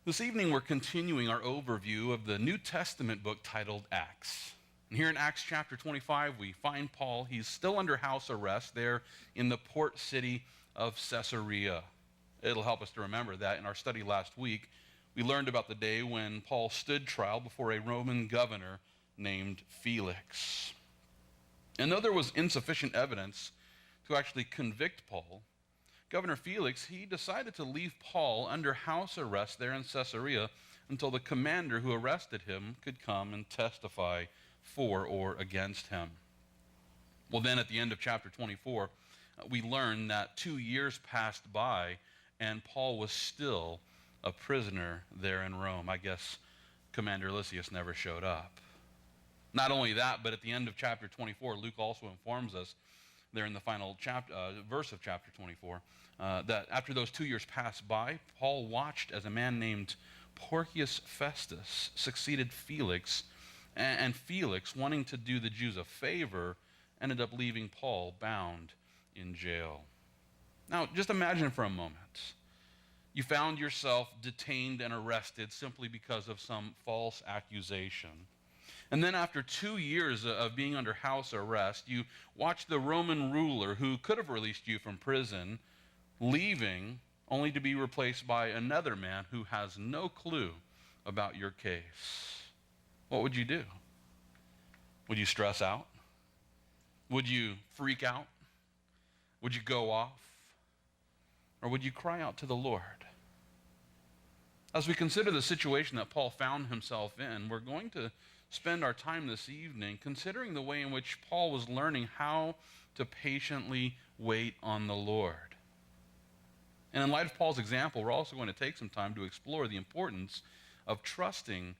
This evening we're continuing our overview of the New Testament book titled Acts. And here in Acts chapter 25 we find Paul. He's still under house arrest there in the port city of Caesarea. It'll help us to remember that in our study last week we learned about the day when Paul stood trial before a Roman governor named Felix. And though there was insufficient evidence to actually convict Paul, Governor Felix, he decided to leave Paul under house arrest there in Caesarea until the commander who arrested him could come and testify for or against him. Well, then at the end of chapter 24, we learn that 2 years passed by and Paul was still a prisoner there in Rome. I guess Commander Lysias never showed up. Not only that, but at the end of chapter 24, Luke also informs us there in the final verse of chapter 24, that after those 2 years passed by, Paul watched as a man named Porcius Festus succeeded Felix, and Felix, wanting to do the Jews a favor, ended up leaving Paul bound in jail. Now, just imagine for a moment. You found yourself detained and arrested simply because of some false accusation. And then after 2 years of being under house arrest, you watch the Roman ruler who could have released you from prison leaving only to be replaced by another man who has no clue about your case. What would you do? Would you stress out? Would you freak out? Would you go off? Or would you cry out to the Lord? As we consider the situation that Paul found himself in, we're going to spend our time this evening considering the way in which Paul was learning how to patiently wait on the Lord. And in light of Paul's example, we're also going to take some time to explore the importance of trusting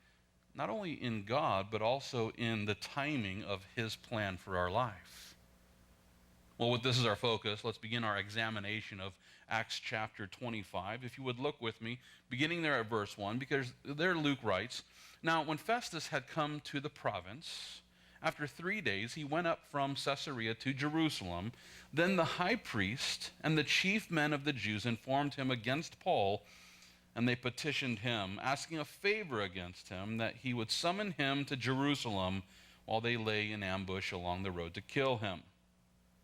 not only in God, but also in the timing of his plan for our life. Well, with this as our focus, let's begin our examination of Acts chapter 25. If you would look with me, beginning there at verse 1, because there Luke writes, "Now when Festus had come to the province, after 3 days he went up from Caesarea to Jerusalem. Then the high priest and the chief men of the Jews informed him against Paul, and they petitioned him, asking a favor against him, that he would summon him to Jerusalem while they lay in ambush along the road to kill him."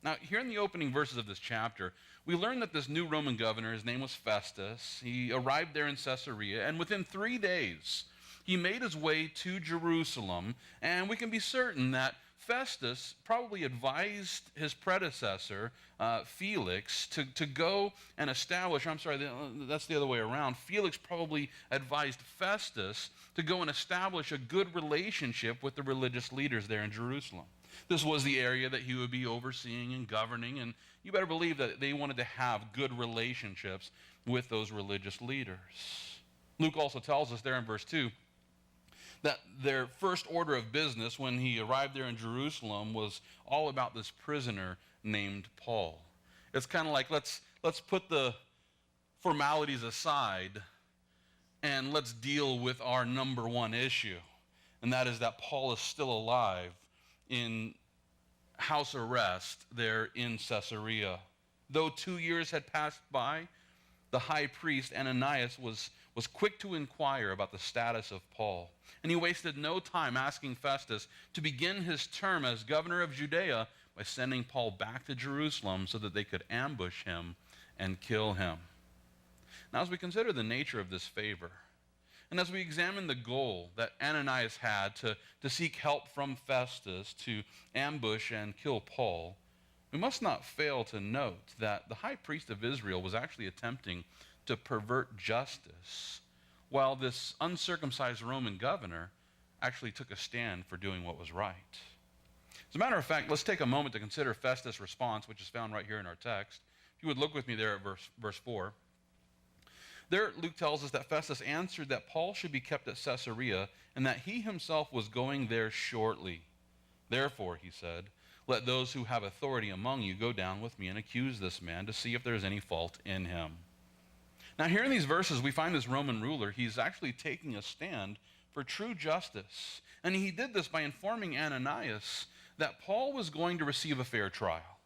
Now, here in the opening verses of this chapter, we learn that this new Roman governor, his name was Festus, he arrived there in Caesarea, and within 3 days, he made his way to Jerusalem, and we can be certain that Festus probably advised his predecessor, Felix, to go and establish, that's the other way around. Felix probably advised Festus to go and establish a good relationship with the religious leaders there in Jerusalem. This was the area that he would be overseeing and governing, and you better believe that they wanted to have good relationships with those religious leaders. Luke also tells us there in verse 2 that their first order of business when he arrived there in Jerusalem was all about this prisoner named Paul. It's kind of like let's put the formalities aside and let's deal with our number one issue, and that is that Paul is still alive in house arrest there in Caesarea. Though 2 years had passed by, the high priest Ananias was quick to inquire about the status of Paul. And he wasted no time asking Festus to begin his term as governor of Judea by sending Paul back to Jerusalem so that they could ambush him and kill him. Now, as we consider the nature of this favor, and as we examine the goal that Ananias had to seek help from Festus to ambush and kill Paul, we must not fail to note that the high priest of Israel was actually attempting to pervert justice, while this uncircumcised Roman governor actually took a stand for doing what was right. As a matter of fact, let's take a moment to consider Festus' response, which is found right here in our text. If you would look with me there at verse 4. There, Luke tells us that Festus answered that Paul should be kept at Caesarea and that he himself was going there shortly. "Therefore," he said, "let those who have authority among you go down with me and accuse this man to see if there is any fault in him." Now, here in these verses, we find this Roman ruler, he's actually taking a stand for true justice. And he did this by informing Ananias that Paul was going to receive a fair trial.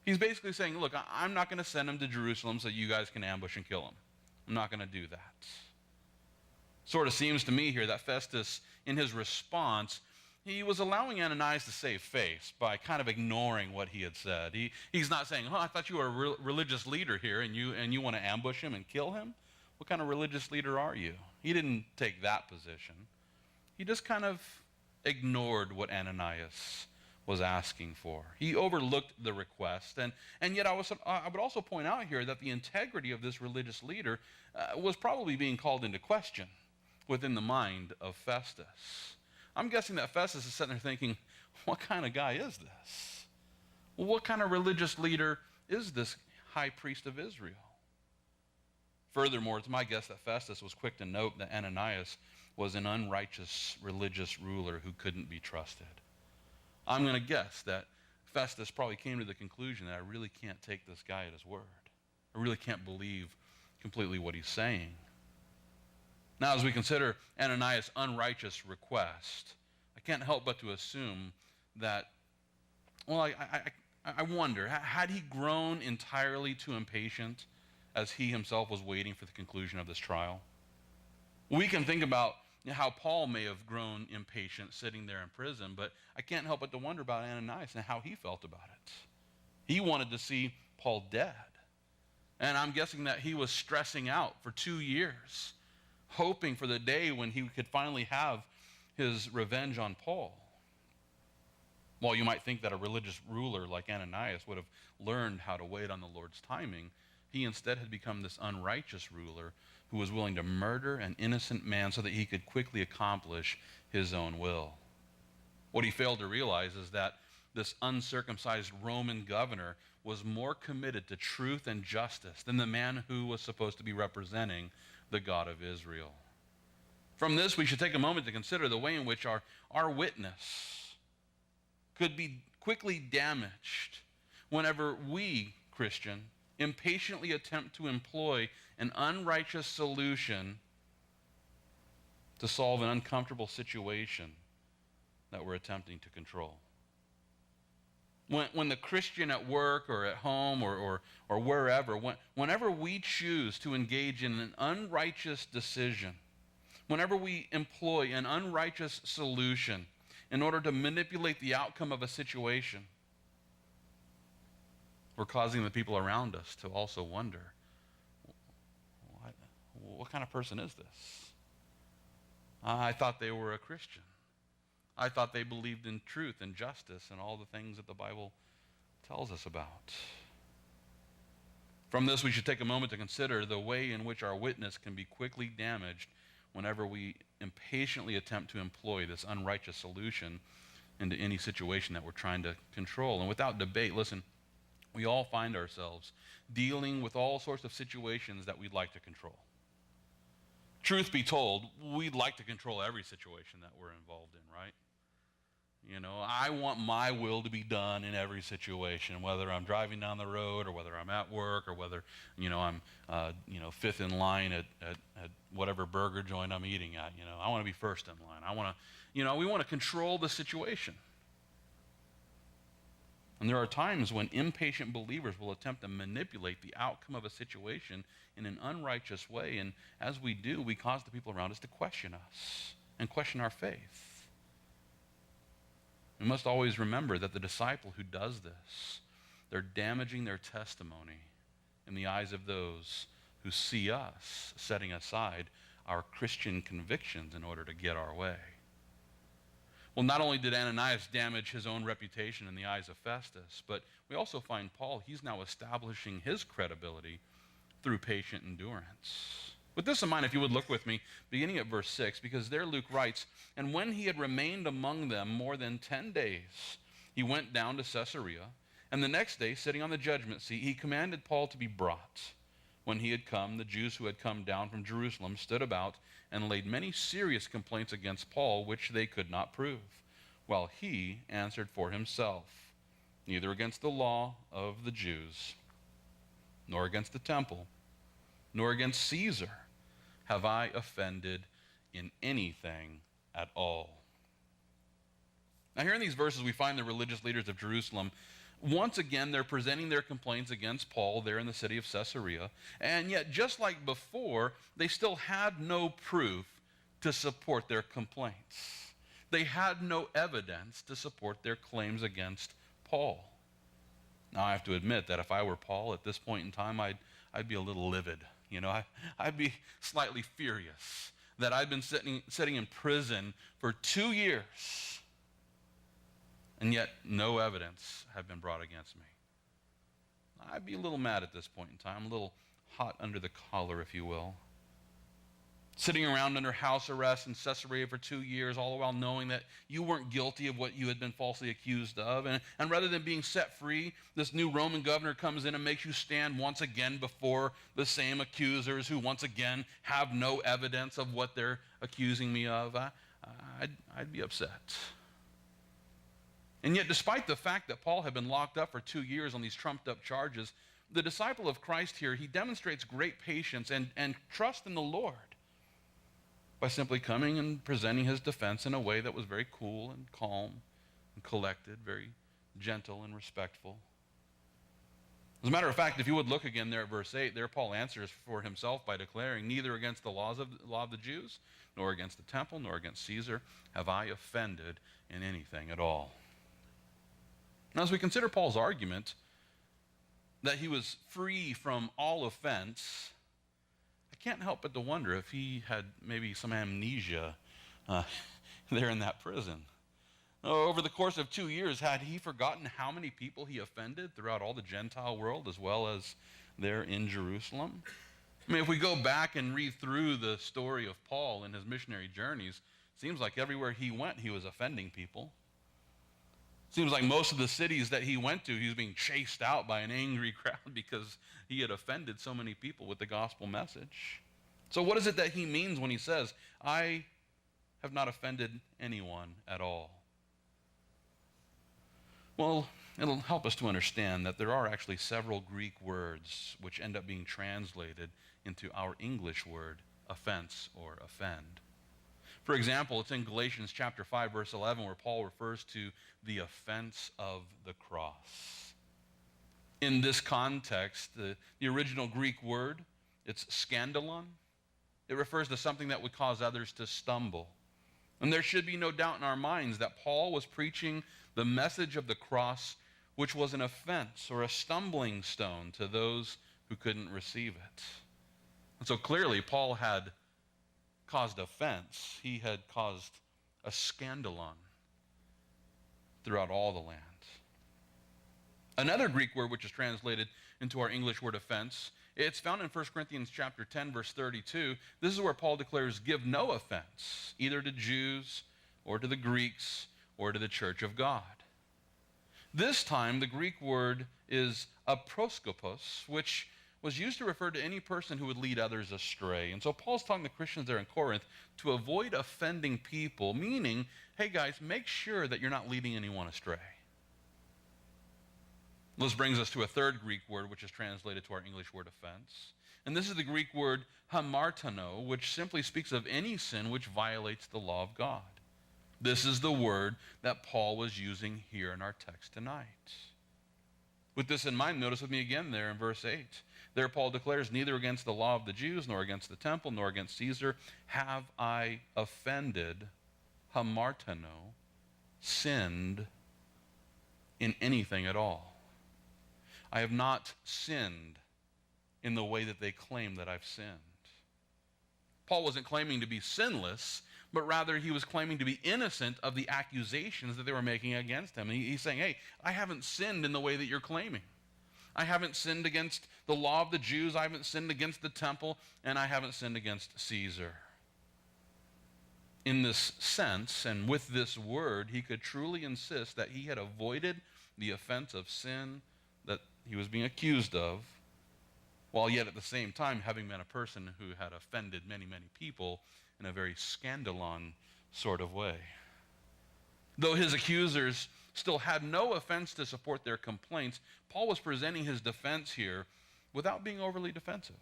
He's basically saying, look, I'm not going to send him to Jerusalem so you guys can ambush and kill him. I'm not going to do that. Sort of seems to me here that Festus, in his response, he was allowing Ananias to save face by kind of ignoring what he had said. He's not saying, I thought you were a religious leader here and you want to ambush him and kill him? What kind of religious leader are you? He didn't take that position. He just kind of ignored what Ananias was asking for. He overlooked the request. And yet I would also point out here that the integrity of this religious leader was probably being called into question within the mind of Festus. I'm guessing that Festus is sitting there thinking, what kind of guy is this? Well, what kind of religious leader is this high priest of Israel? Furthermore, it's my guess that Festus was quick to note that Ananias was an unrighteous religious ruler who couldn't be trusted. I'm going to guess that Festus probably came to the conclusion that I really can't take this guy at his word. I really can't believe completely what he's saying. Now, as we consider Ananias' unrighteous request, I can't help but to assume that, I wonder, had he grown entirely too impatient as he himself was waiting for the conclusion of this trial? We can think about how Paul may have grown impatient sitting there in prison, but I can't help but to wonder about Ananias and how he felt about it. He wanted to see Paul dead. And I'm guessing that he was stressing out for 2 years, hoping for the day when he could finally have his revenge on Paul. While you might think that a religious ruler like Ananias would have learned how to wait on the Lord's timing, he instead had become this unrighteous ruler who was willing to murder an innocent man so that he could quickly accomplish his own will. What he failed to realize is that this uncircumcised Roman governor was more committed to truth and justice than the man who was supposed to be representing the God of Israel. From this, we should take a moment to consider the way in which our witness could be quickly damaged whenever we, Christian, impatiently attempt to employ an unrighteous solution to solve an uncomfortable situation that we're attempting to control. When the Christian at work or at home or wherever, whenever we choose to engage in an unrighteous decision, whenever we employ an unrighteous solution in order to manipulate the outcome of a situation, we're causing the people around us to also wonder, what kind of person is this? I thought they were a Christian. I thought they believed in truth and justice and all the things that the Bible tells us about. From this, we should take a moment to consider the way in which our witness can be quickly damaged whenever we impatiently attempt to employ this unrighteous solution into any situation that we're trying to control. And without debate, listen, we all find ourselves dealing with all sorts of situations that we'd like to control. Truth be told, we'd like to control every situation that we're involved in, right? You know, I want my will to be done in every situation, whether I'm driving down the road or whether I'm at work or whether, I'm, fifth in line at whatever burger joint I'm eating at. I want to be first in line. I want to, we want to control the situation. And there are times when impatient believers will attempt to manipulate the outcome of a situation in an unrighteous way. And as we do, we cause the people around us to question us and question our faith. We must always remember that the disciple who does this, they're damaging their testimony in the eyes of those who see us setting aside our Christian convictions in order to get our way. Well, not only did Ananias damage his own reputation in the eyes of Festus, but we also find Paul, he's now establishing his credibility through patient endurance. With this in mind, if you would look with me, beginning at verse 6, because there Luke writes, "And when he had remained among them more than 10 days, he went down to Caesarea, and the next day, sitting on the judgment seat, he commanded Paul to be brought. When he had come, the Jews who had come down from Jerusalem stood about and laid many serious complaints against Paul, which they could not prove, while he answered for himself, neither against the law of the Jews, nor against the temple, nor against Caesar have I offended in anything at all." Now here in these verses, we find the religious leaders of Jerusalem. Once again, they're presenting their complaints against Paul there in the city of Caesarea. And yet, just like before, they still had no proof to support their complaints. They had no evidence to support their claims against Paul. Now, I have to admit that if I were Paul at this point in time, I'd be a little livid. I'd be slightly furious that I'd been sitting in prison for 2 years, and yet no evidence had been brought against me. I'd be a little mad at this point in time, a little hot under the collar, if you will. Sitting around under house arrest in Caesarea for 2 years, all the while knowing that you weren't guilty of what you had been falsely accused of. And rather than being set free, this new Roman governor comes in and makes you stand once again before the same accusers who once again have no evidence of what they're accusing me of. I'd be upset. And yet, despite the fact that Paul had been locked up for 2 years on these trumped up charges, the disciple of Christ here, he demonstrates great patience and trust in the Lord by simply coming and presenting his defense in a way that was very cool and calm and collected, very gentle and respectful. As a matter of fact, if you would look again there at verse 8, there Paul answers for himself by declaring, neither against the law of the Jews, nor against the temple, nor against Caesar, have I offended in anything at all. Now, as we consider Paul's argument that he was free from all offense, I can't help but to wonder if he had maybe some amnesia there in that prison. Over the course of 2 years, had he forgotten how many people he offended throughout all the Gentile world as well as there in Jerusalem? I mean, if we go back and read through the story of Paul and his missionary journeys, it seems like everywhere he went, he was offending people. Seems like most of the cities that he went to, he was being chased out by an angry crowd because he had offended so many people with the gospel message. So what is it that he means when he says, I have not offended anyone at all? Well, it'll help us to understand that there are actually several Greek words which end up being translated into our English word, offense or offend. For example, it's in Galatians chapter 5, verse 11, where Paul refers to the offense of the cross. In this context, the original Greek word, it's scandalon. It refers to something that would cause others to stumble. And there should be no doubt in our minds that Paul was preaching the message of the cross, which was an offense or a stumbling stone to those who couldn't receive it. And so clearly, Paul had caused offense. He had caused a scandalon throughout all the land. Another Greek word which is translated into our English word offense, it's found in 1 Corinthians chapter 10, verse 32. This is where Paul declares, give no offense, either to Jews or to the Greeks or to the church of God. This time, the Greek word is aproskopos, which was used to refer to any person who would lead others astray. And so Paul's telling the Christians there in Corinth to avoid offending people, meaning, hey guys, make sure that you're not leading anyone astray. This brings us to a third Greek word which is translated to our English word offense. And this is the Greek word hamartano, which simply speaks of any sin which violates the law of God. This is the word that Paul was using here in our text tonight. With this in mind, notice with me again there in verse 8. There Paul declares, neither against the law of the Jews, nor against the temple, nor against Caesar have I offended, hamartano, sinned in anything at all. I have not sinned in the way that they claim that I've sinned. Paul wasn't claiming to be sinless, but rather he was claiming to be innocent of the accusations that they were making against him. And he's saying, hey, I haven't sinned in the way that you're claiming. I haven't sinned against the law of the Jews, I haven't sinned against the temple, and I haven't sinned against Caesar. In this sense, and with this word, he could truly insist that he had avoided the offense of sin that he was being accused of, while yet at the same time having been a person who had offended many, many people in a very scandalon sort of way. Though his accusers still had no offense to support their complaints, Paul was presenting his defense here without being overly defensive.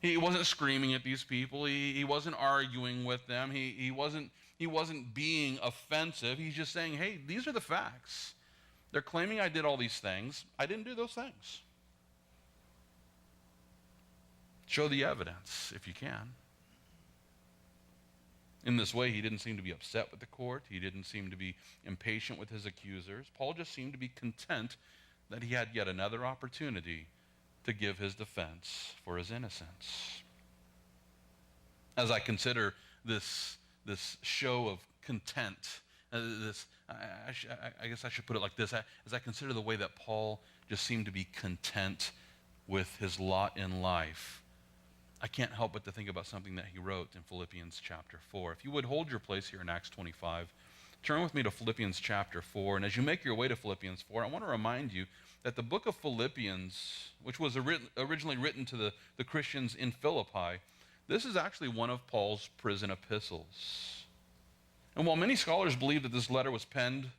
He wasn't screaming at these people. He wasn't arguing with them. He wasn't being offensive. He's just saying, hey, these are the facts. They're claiming I did all these things. I didn't do those things. Show the evidence if you can. In this way, he didn't seem to be upset with the court. He didn't seem to be impatient with his accusers. Paul just seemed to be content that he had yet another opportunity to give his defense for his innocence. As I consider this show of content, I guess I should put it like this. As I consider the way that Paul just seemed to be content with his lot in life, I can't help but to think about something that he wrote in Philippians chapter 4. If you would hold your place here in Acts 25, turn with me to Philippians chapter 4. And as you make your way to Philippians 4, I want to remind you that the book of Philippians, which was originally written to the Christians in Philippi, this is actually one of Paul's prison epistles. And while many scholars believe that this letter was penned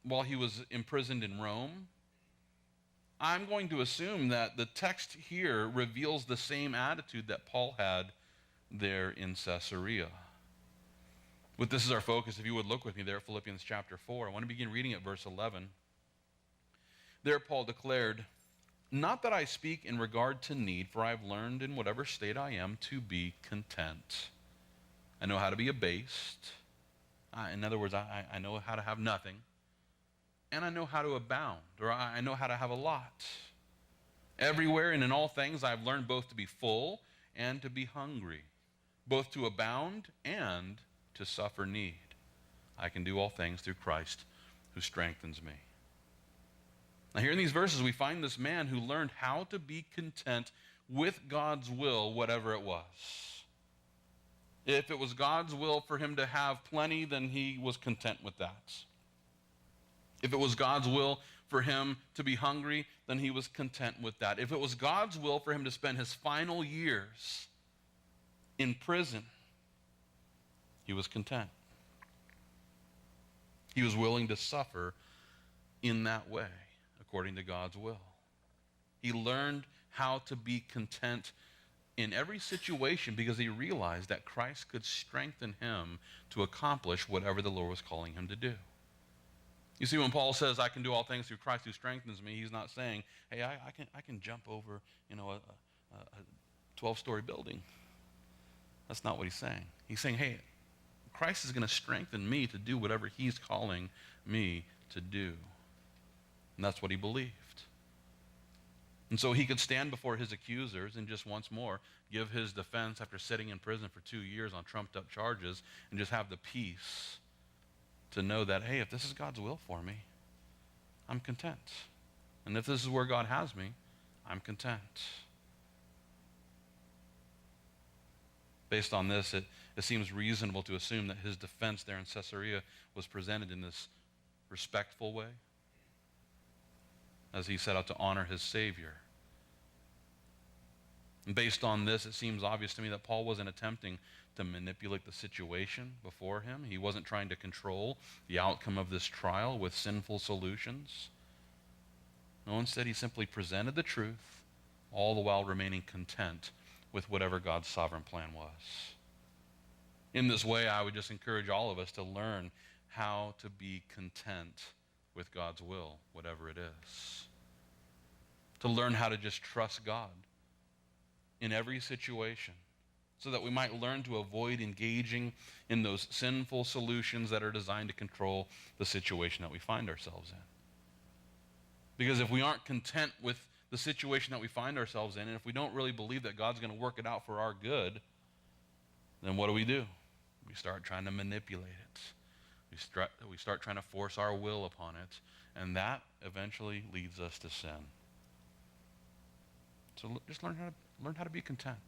while he was imprisoned in Rome, I'm going to assume that the text here reveals the same attitude that Paul had there in Caesarea. With this as our focus, if you would look with me there at Philippians chapter 4, I want to begin reading at verse 11. There Paul declared, "Not that I speak in regard to need, for I have learned in whatever state I am to be content. I know how to be abased. In other words, I know how to have nothing. And I know how to abound, or I know how to have a lot. Everywhere and in all things I have learned both to be full and to be hungry, both to abound and to suffer need. I can do all things through Christ who strengthens me." Now here in these verses we find this man who learned how to be content with God's will, whatever it was. If it was God's will for him to have plenty, then he was content with that. If it was God's will for him to be hungry, then he was content with that. If it was God's will for him to spend his final years in prison, he was content. He was willing to suffer in that way, according to God's will. He learned how to be content in every situation because he realized that Christ could strengthen him to accomplish whatever the Lord was calling him to do. You see, when Paul says, "I can do all things through Christ who strengthens me," he's not saying, "Hey, I can jump over, a 12-story building." That's not what he's saying. He's saying, "Hey, Christ is going to strengthen me to do whatever he's calling me to do." And that's what he believed. And so he could stand before his accusers and just once more give his defense after sitting in prison for 2 years on trumped-up charges and just have the peace to know that, hey, if this is God's will for me, I'm content. And if this is where God has me, I'm content. Based on this, it seems reasonable to assume that his defense there in Caesarea was presented in this respectful way as he set out to honor his Savior. And based on this, it seems obvious to me that Paul wasn't attempting to manipulate the situation before him. He wasn't trying to control the outcome of this trial with sinful solutions. No, instead he simply presented the truth, all the while remaining content with whatever God's sovereign plan was. In this way, I would just encourage all of us to learn how to be content with God's will, whatever it is. To learn how to just trust God in every situation, so that we might learn to avoid engaging in those sinful solutions that are designed to control the situation that we find ourselves in. Because if we aren't content with the situation that we find ourselves in, and if we don't really believe that God's going to work it out for our good, then what do? We start trying to manipulate it. We start trying to force our will upon it, and that eventually leads us to sin. So just learn how to be content.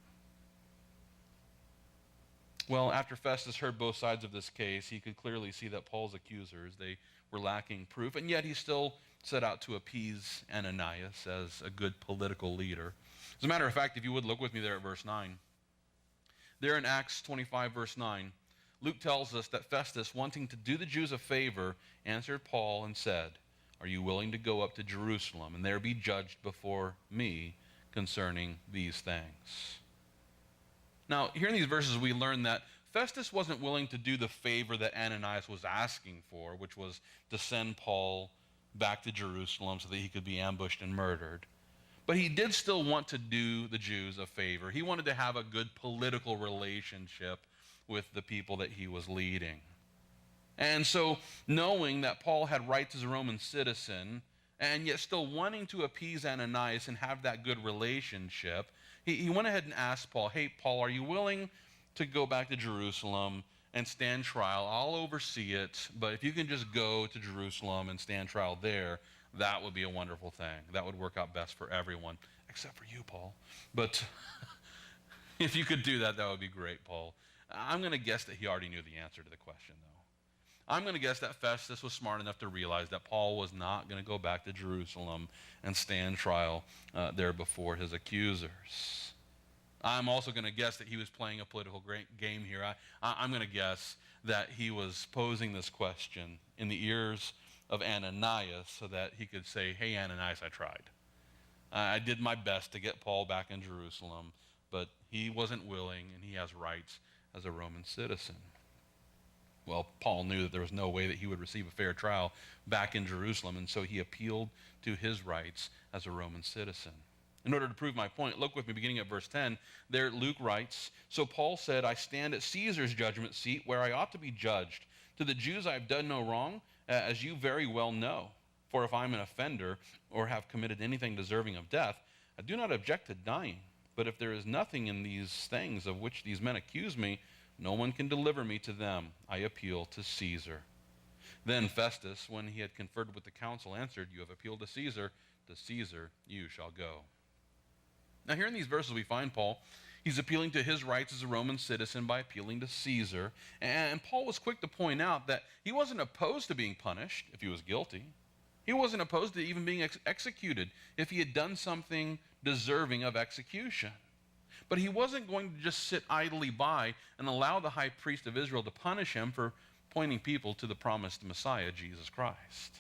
Well, after Festus heard both sides of this case, he could clearly see that Paul's accusers, they were lacking proof, and yet he still set out to appease Ananias as a good political leader. As a matter of fact, if you would look with me there at verse 9. There in Acts 25, verse 9, Luke tells us that Festus, wanting to do the Jews a favor, answered Paul and said, "Are you willing to go up to Jerusalem and there be judged before me concerning these things?" Now, here in these verses, we learn that Festus wasn't willing to do the favor that Ananias was asking for, which was to send Paul back to Jerusalem so that he could be ambushed and murdered. But he did still want to do the Jews a favor. He wanted to have a good political relationship with the people that he was leading. And so, knowing that Paul had rights as a Roman citizen, and yet still wanting to appease Ananias and have that good relationship, he went ahead and asked Paul, hey, Paul, are you willing to go back to Jerusalem and stand trial? I'll oversee it, but if you can just go to Jerusalem and stand trial there, that would be a wonderful thing. That would work out best for everyone, except for you, Paul. But if you could do that, that would be great, Paul. I'm going to guess that he already knew the answer to the question, though. I'm going to guess that Festus was smart enough to realize that Paul was not going to go back to Jerusalem and stand trial there before his accusers. I'm also going to guess that he was playing a political game here. I'm going to guess that he was posing this question in the ears of Ananias so that he could say, hey, Ananias, I tried. I did my best to get Paul back in Jerusalem, but he wasn't willing, and he has rights as a Roman citizen. Well, Paul knew that there was no way that he would receive a fair trial back in Jerusalem, and so he appealed to his rights as a Roman citizen. In order to prove my point, look with me beginning at verse 10. There Luke writes, so Paul said, I stand at Caesar's judgment seat where I ought to be judged. To the Jews I have done no wrong, as you very well know. For if I'm an offender or have committed anything deserving of death, I do not object to dying. But if there is nothing in these things of which these men accuse me, no one can deliver me to them. I appeal to Caesar. Then Festus, when he had conferred with the council, answered, you have appealed to Caesar you shall go. Now here in these verses we find Paul, he's appealing to his rights as a Roman citizen by appealing to Caesar. And Paul was quick to point out that he wasn't opposed to being punished if he was guilty. He wasn't opposed to even being executed if he had done something deserving of execution. But he wasn't going to just sit idly by and allow the high priest of Israel to punish him for pointing people to the promised Messiah, Jesus Christ.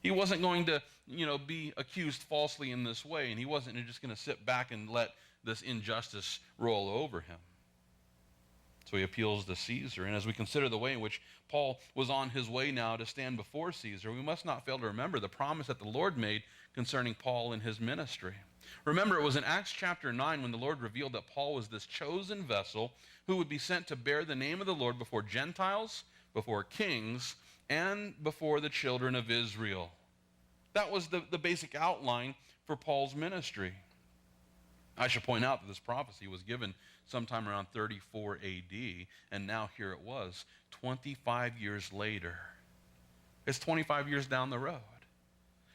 He wasn't going to, be accused falsely in this way, and he wasn't just going to sit back and let this injustice roll over him. So he appeals to Caesar. And as we consider the way in which Paul was on his way now to stand before Caesar, we must not fail to remember the promise that the Lord made concerning Paul and his ministry. Remember, it was in Acts chapter 9 when the Lord revealed that Paul was this chosen vessel who would be sent to bear the name of the Lord before Gentiles, before kings, and before the children of Israel. That was the basic outline for Paul's ministry. I should point out that this prophecy was given sometime around 34 AD, and now here it was, 25 years later. It's 25 years down the road.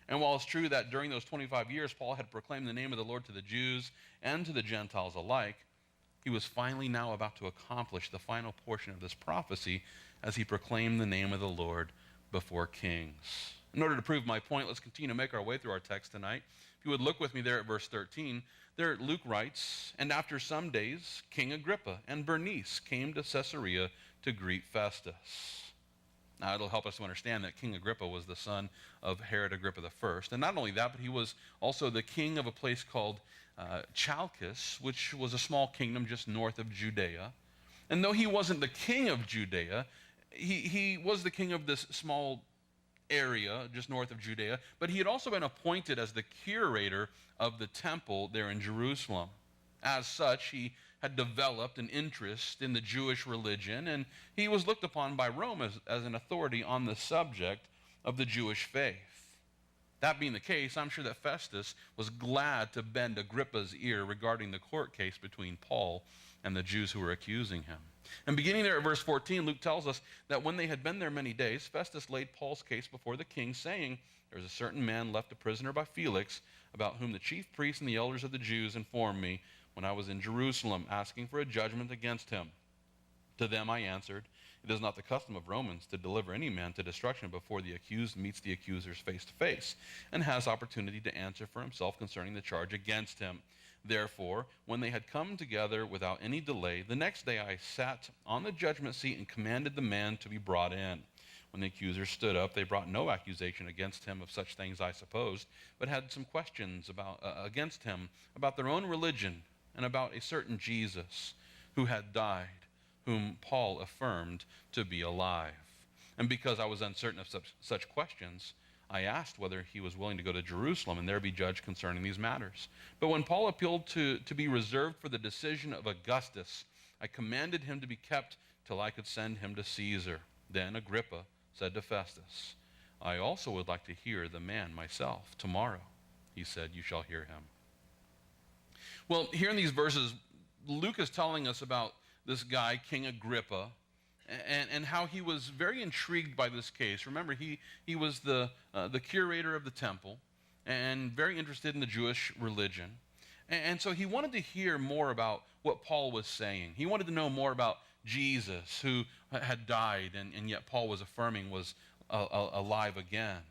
And while it's true that during those 25 years, Paul had proclaimed the name of the Lord to the Jews and to the Gentiles alike, he was finally now about to accomplish the final portion of this prophecy as he proclaimed the name of the Lord before kings. In order to prove my point, let's continue to make our way through our text tonight. If you would look with me there at verse 13, there Luke writes, and after some days, King Agrippa and Bernice came to Caesarea to greet Festus. Now, it'll help us to understand that King Agrippa was the son of Herod Agrippa I. And not only that, but he was also the king of a place called Chalcis, which was a small kingdom just north of Judea. And though he wasn't the king of Judea, he was the king of this small area just north of Judea, but he had also been appointed as the curator of the temple there in Jerusalem. As such, he had developed an interest in the Jewish religion, and he was looked upon by Rome as an authority on the subject of the Jewish faith. That being the case, I'm sure that Festus was glad to bend Agrippa's ear regarding the court case between Paul and the Jews who were accusing him. And beginning there at verse 14, Luke tells us that when they had been there many days, Festus laid Paul's case before the king, saying, there is a certain man left a prisoner by Felix, about whom the chief priests and the elders of the Jews informed me when I was in Jerusalem, asking for a judgment against him. To them I answered, it is not the custom of Romans to deliver any man to destruction before the accused meets the accusers face to face, and has opportunity to answer for himself concerning the charge against him. Therefore, when they had come together without any delay, the next day I sat on the judgment seat and commanded the man to be brought in. When the accusers stood up, they brought no accusation against him of such things I supposed, but had some questions against him about their own religion and about a certain Jesus who had died, whom Paul affirmed to be alive. And because I was uncertain of such questions, I asked whether he was willing to go to Jerusalem and there be judged concerning these matters. But when Paul appealed to be reserved for the decision of Augustus, I commanded him to be kept till I could send him to Caesar." Then Agrippa said to Festus, "I also would like to hear the man myself tomorrow." He said, "You shall hear him." Well, here in these verses, Luke is telling us about this guy, King Agrippa, and how he was very intrigued by this case. Remember, he was the curator of the temple and very interested in the Jewish religion. And so he wanted to hear more about what Paul was saying. He wanted to know more about Jesus, who had died, and yet Paul was affirming was alive again.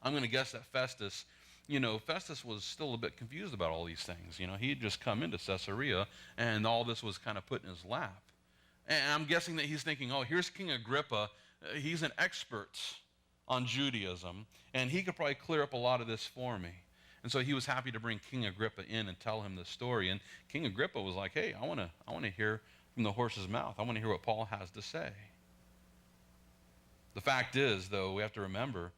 I'm going to guess that Festus was still a bit confused about all these things. He had just come into Caesarea, and all this was kind of put in his lap. And I'm guessing that he's thinking, oh, here's King Agrippa. He's an expert on Judaism, and he could probably clear up a lot of this for me. And so he was happy to bring King Agrippa in and tell him the story. And King Agrippa was like, hey, I want to hear from the horse's mouth. I want to hear what Paul has to say. The fact is, though, we have to remember,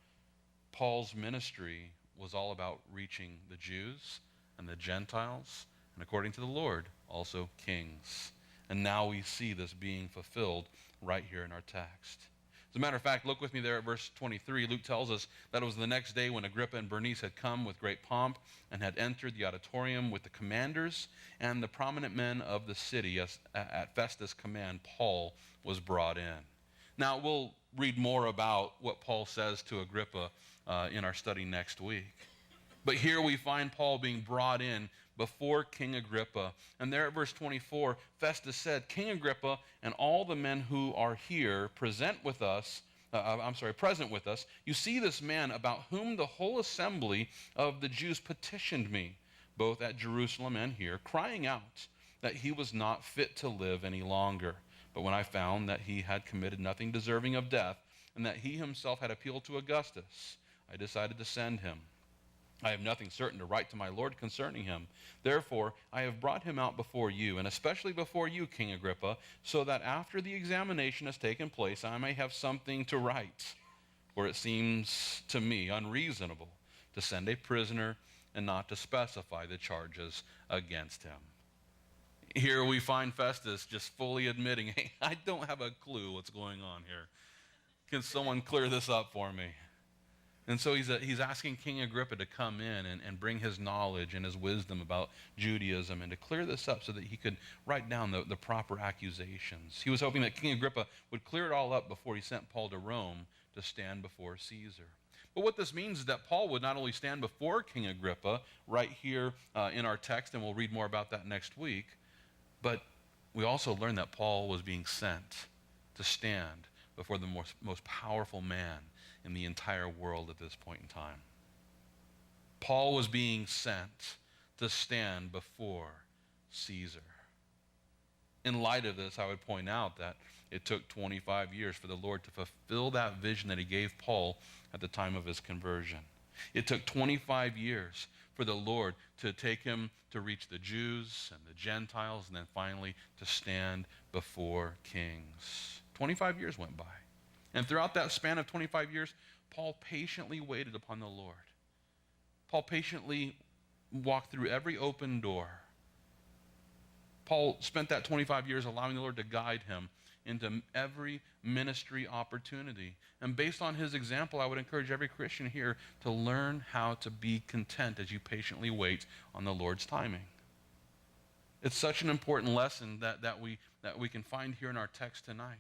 Paul's ministry was all about reaching the Jews and the Gentiles, and according to the Lord, also kings. And now we see this being fulfilled right here in our text. As a matter of fact, look with me there at verse 23. Luke tells us that it was the next day when Agrippa and Bernice had come with great pomp and had entered the auditorium with the commanders and the prominent men of the city. At Festus' command, Paul was brought in. Now, we'll read more about what Paul says to Agrippa in our study next week. But here we find Paul being brought in before King Agrippa. And there at verse 24, Festus said, "King Agrippa and all the men who are here present with us, you see this man about whom the whole assembly of the Jews petitioned me, both at Jerusalem and here, crying out that he was not fit to live any longer. But when I found that he had committed nothing deserving of death, and that he himself had appealed to Augustus, I decided to send him. I have nothing certain to write to my Lord concerning him. Therefore, I have brought him out before you, and especially before you, King Agrippa, so that after the examination has taken place, I may have something to write. For it seems to me unreasonable to send a prisoner and not to specify the charges against him." Here we find Festus just fully admitting, hey, I don't have a clue what's going on here. Can someone clear this up for me? And so he's asking King Agrippa to come in and bring his knowledge and his wisdom about Judaism and to clear this up so that he could write down the proper accusations. He was hoping that King Agrippa would clear it all up before he sent Paul to Rome to stand before Caesar. But what this means is that Paul would not only stand before King Agrippa right here in our text, and we'll read more about that next week, but we also learn that Paul was being sent to stand before the most powerful man in the entire world at this point in time. Paul was being sent to stand before Caesar. In light of this, I would point out that it took 25 years for the Lord to fulfill that vision that he gave Paul at the time of his conversion. It took 25 years for the Lord to take him to reach the Jews and the Gentiles, and then finally to stand before kings. 25 years went by. And throughout that span of 25 years, Paul patiently waited upon the Lord. Paul patiently walked through every open door. Paul spent that 25 years allowing the Lord to guide him into every ministry opportunity. And based on his example, I would encourage every Christian here to learn how to be content as you patiently wait on the Lord's timing. It's such an important lesson that we can find here in our text tonight.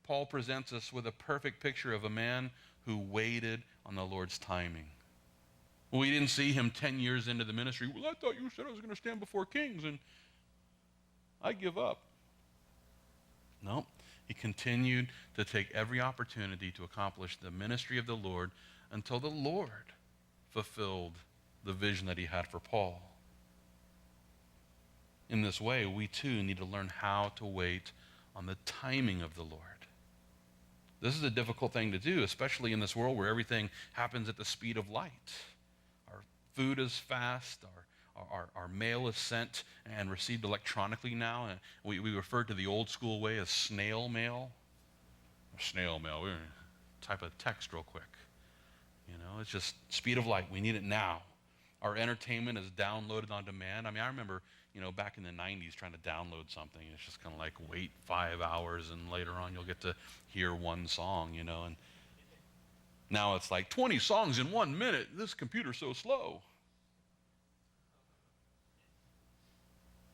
Paul presents us with a perfect picture of a man who waited on the Lord's timing. We didn't see him 10 years into the ministry. Well, I thought you said I was going to stand before kings, and I give up. No, he continued to take every opportunity to accomplish the ministry of the Lord until the Lord fulfilled the vision that he had for Paul. In this way, we too need to learn how to wait on the timing of the Lord. This is a difficult thing to do, especially in this world where everything happens at the speed of light. Our food is fast, our mail is sent and received electronically now. And we refer to the old school way as snail mail. Snail mail, we're going to type a text real quick. It's just speed of light. We need it now. Our entertainment is downloaded on demand. I mean, I remember, back in the 90s trying to download something. It's just kind of like wait 5 hours and later on you'll get to hear one song, and now it's like 20 songs in 1 minute. This computer's so slow.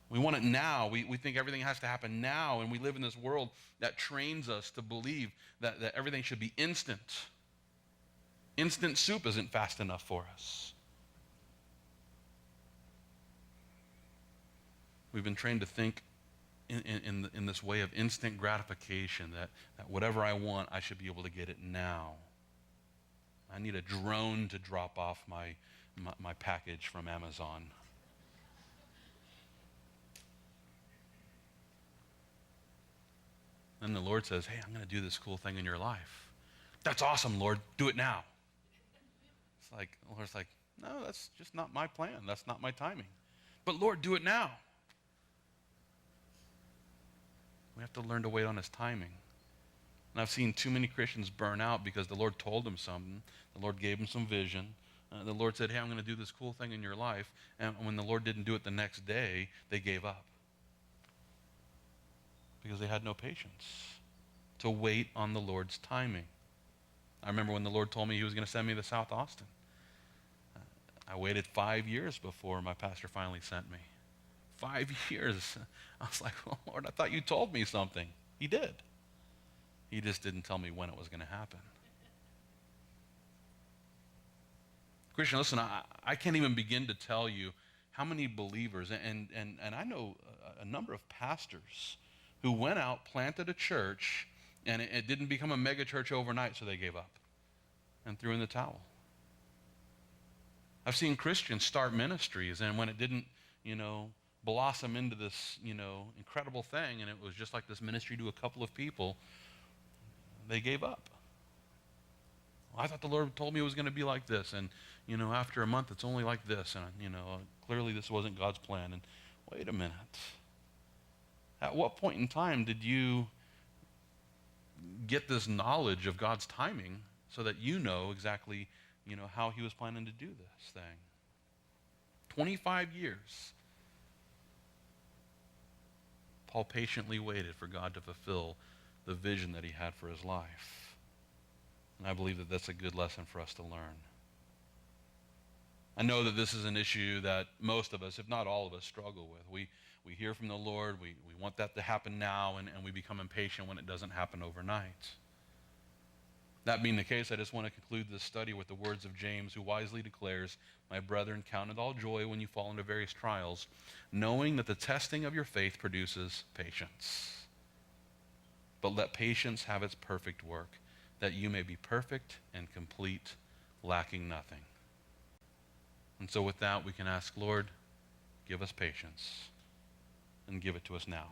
We want it now. We think everything has to happen now, and we live in this world that trains us to believe that everything should be instant. Instant soup isn't fast enough for us. We've been trained to think in this way of instant gratification, that whatever I want, I should be able to get it now. I need a drone to drop off my package from Amazon. Then the Lord says, hey, I'm going to do this cool thing in your life. That's awesome, Lord. Do it now. It's like, the Lord's like, no, that's just not my plan. That's not my timing. But Lord, do it now. We have to learn to wait on his timing. And I've seen too many Christians burn out because the Lord told them something. The Lord gave them some vision. The Lord said, hey, I'm going to do this cool thing in your life. And when the Lord didn't do it the next day, they gave up. Because they had no patience to wait on the Lord's timing. I remember when the Lord told me he was going to send me to South Austin. I waited 5 years before my pastor finally sent me. 5 years. I was like, well, Lord, I thought you told me something. He did. He just didn't tell me when it was going to happen. Christian, listen, I can't even begin to tell you how many believers, and I know a number of pastors who went out, planted a church, and it didn't become a mega church overnight, so they gave up and threw in the towel. I've seen Christians start ministries, and when it didn't, blossom into this, incredible thing, and it was just like this ministry to a couple of people, they gave up. Well, I thought the Lord told me it was going to be like this, and, after a month, it's only like this, and, clearly this wasn't God's plan. And wait a minute. At what point in time did you get this knowledge of God's timing so that you know exactly, how he was planning to do this thing? 25 years. Paul patiently waited for God to fulfill the vision that he had for his life. And I believe that that's a good lesson for us to learn. I know that this is an issue that most of us, if not all of us, struggle with. We hear from the Lord, we want that to happen now, and we become impatient when it doesn't happen overnight. That being the case, I just want to conclude this study with the words of James, who wisely declares, my brethren, count it all joy when you fall into various trials, knowing that the testing of your faith produces patience. But let patience have its perfect work, that you may be perfect and complete, lacking nothing. And so with that, we can ask, Lord, give us patience, and give it to us now.